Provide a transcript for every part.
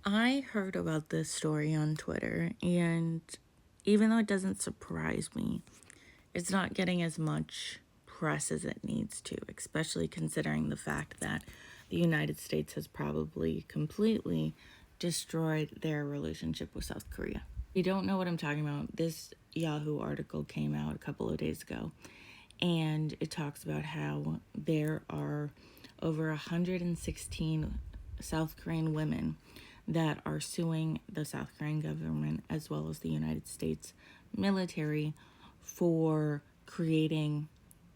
I heard about this story on Twitter, and even though it doesn't surprise me, it's not getting as much press as it needs to, especially considering the fact that the United States has probably completely destroyed their relationship with South Korea. If you don't know what I'm talking about, this Yahoo article came out a couple of days ago, and it talks about how there are over 116 South Korean women that are suing the South Korean government as well as the United States military for creating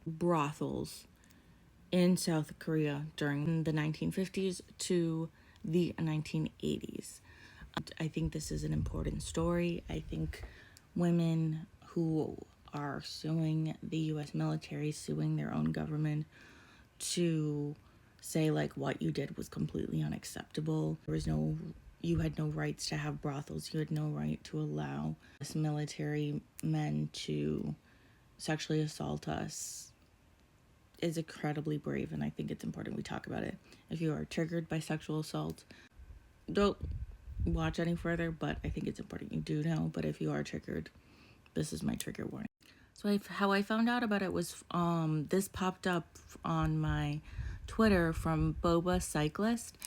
brothels in South Korea during the 1950s to the 1980s. I think this is an important story. I think women who are suing the US military, suing their own government to say like what you did was completely unacceptable. You had no rights to have brothels. You had no right to allow us military men to sexually assault us is incredibly brave, and I think it's important we talk about it. If you are triggered by sexual assault, don't watch any further, but I think it's important you do know. But if you are triggered, this is my trigger warning. So how I found out about it was this popped up on my Twitter from Boba Cyclist.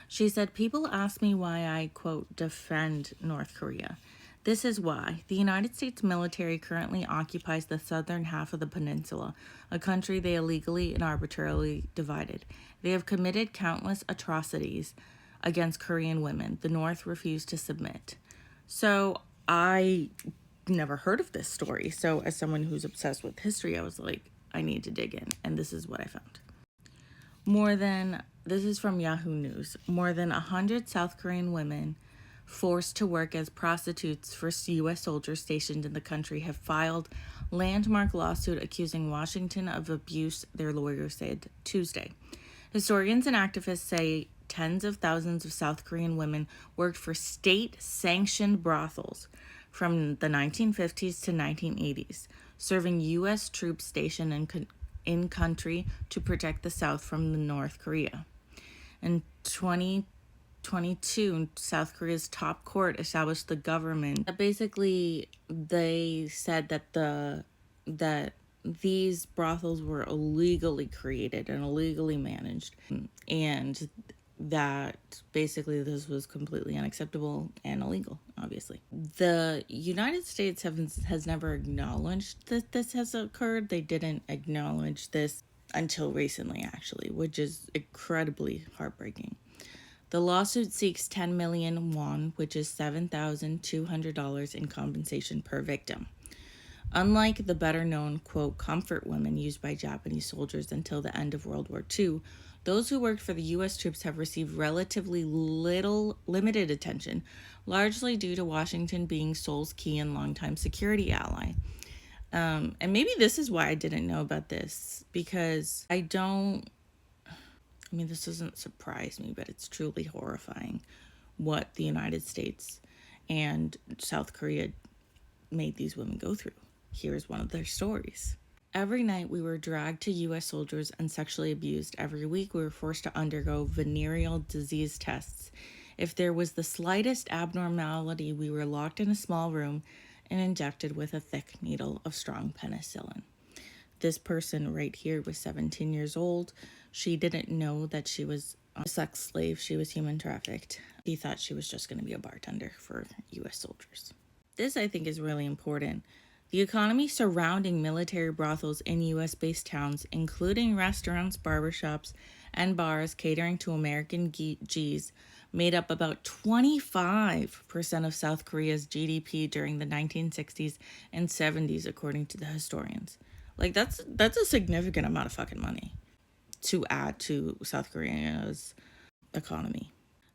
She said, people ask me why I, quote, defend North Korea. This is why. The United States military currently occupies the southern half of the peninsula, a country they illegally and arbitrarily divided. They have committed countless atrocities against Korean women. The North refused to submit. So I never heard of this story. So as someone who's obsessed with history, I was like, I need to dig in. And this is what I found. This is from Yahoo News, more than 100 South Korean women forced to work as prostitutes for U.S. soldiers stationed in the country have filed landmark lawsuit accusing Washington of abuse, their lawyers said Tuesday. Historians and activists say tens of thousands of South Korean women worked for state-sanctioned brothels from the 1950s to 1980s, serving U.S. troops stationed in country to protect the South from the North Korea. In 2022, South Korea's top court established the government. Basically, they said that these brothels were illegally created and illegally managed, and that basically this was completely unacceptable and illegal, obviously. The United States has never acknowledged that this has occurred. They didn't acknowledge this until recently, actually, which is incredibly heartbreaking. The lawsuit seeks 10 million won, which is $7,200 in compensation per victim. Unlike the better-known, quote, comfort women used by Japanese soldiers until the end of World War II, those who worked for the U.S. troops have received relatively limited attention, largely due to Washington being Seoul's key and longtime security ally. And maybe this is why I didn't know about this, because this doesn't surprise me, but it's truly horrifying what the United States and South Korea made these women go through. Here's one of their stories. Every night we were dragged to U.S. soldiers and sexually abused. Every week we were forced to undergo venereal disease tests. If there was the slightest abnormality, we were locked in a small room and injected with a thick needle of strong penicillin. This person right here was 17 years old. She didn't know that she was a sex slave. She was human trafficked. He thought she was just going to be a bartender for U.S. soldiers. This, I think, is really important. The economy surrounding military brothels in U.S.-based towns, including restaurants, barbershops, and bars catering to American Gs, made up about 25% of South Korea's GDP during the 1960s and 70s, according to the historians. Like, that's a significant amount of fucking money to add to South Korea's economy.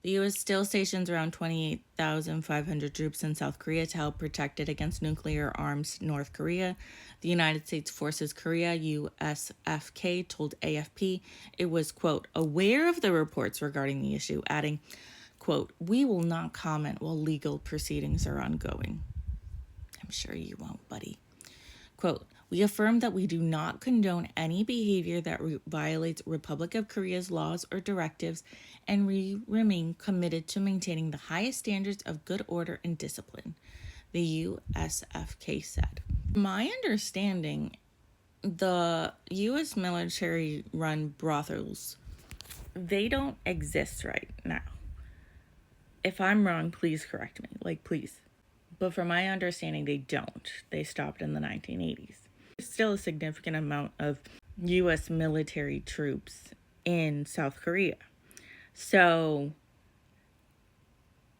The U.S. still stations around 28,500 troops in South Korea to help protect it against nuclear arms North Korea. The United States Forces Korea, USFK, told AFP it was, quote, aware of the reports regarding the issue, adding, quote, we will not comment while legal proceedings are ongoing. I'm sure you won't, buddy. Quote, We affirm that we do not condone any behavior that violates Republic of Korea's laws or directives, and we remain committed to maintaining the highest standards of good order and discipline, the USFK said. My understanding, the U.S. military run brothels, they don't exist right now. If I'm wrong, please correct me. Like, please. But from my understanding, they don't. They stopped in the 1980s. There's still a significant amount of U.S. military troops in South Korea. So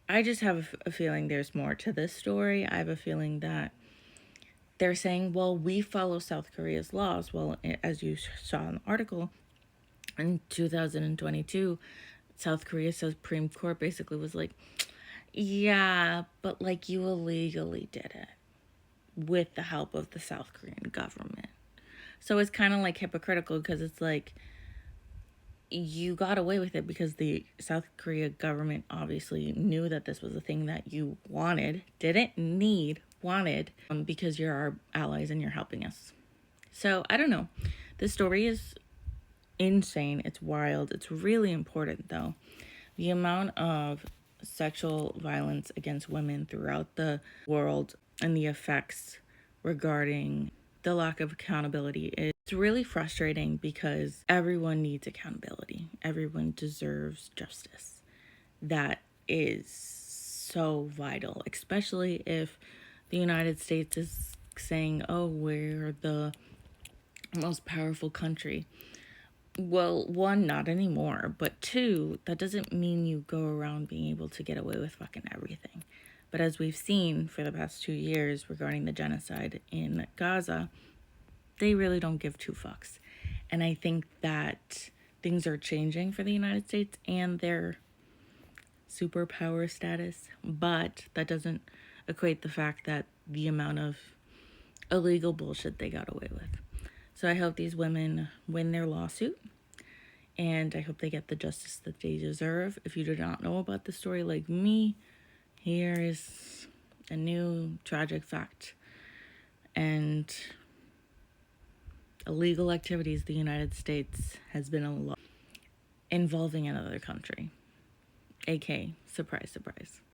I just have a feeling there's more to this story. I have a feeling that they're saying, well, we follow South Korea's laws. Well, as you saw in the article, in 2022, South Korea's Supreme Court basically was like, yeah, but like you illegally did it with the help of the South Korean government. So it's kind of like hypocritical because it's like you got away with it because the South Korea government obviously knew that this was a thing that you wanted, didn't need, wanted, because you're our allies and you're helping us. So I don't know. This story is insane. It's wild. It's really important though. The amount of sexual violence against women throughout the world and the effects regarding the lack of accountability is really frustrating because everyone needs accountability. Everyone deserves justice. That is so vital, especially if the United States is saying, oh, we're the most powerful country. Well, one, not anymore, but two, that doesn't mean you go around being able to get away with fucking everything. But as we've seen for the past 2 years regarding the genocide in Gaza, they really don't give two fucks. And I think that things are changing for the United States and their superpower status, but that doesn't equate the fact that the amount of illegal bullshit they got away with. So I hope these women win their lawsuit, and I hope they get the justice that they deserve. If you do not know about the story like me, here is a new tragic fact. And illegal activities the United States has been a lot involving another country. AK, surprise, surprise.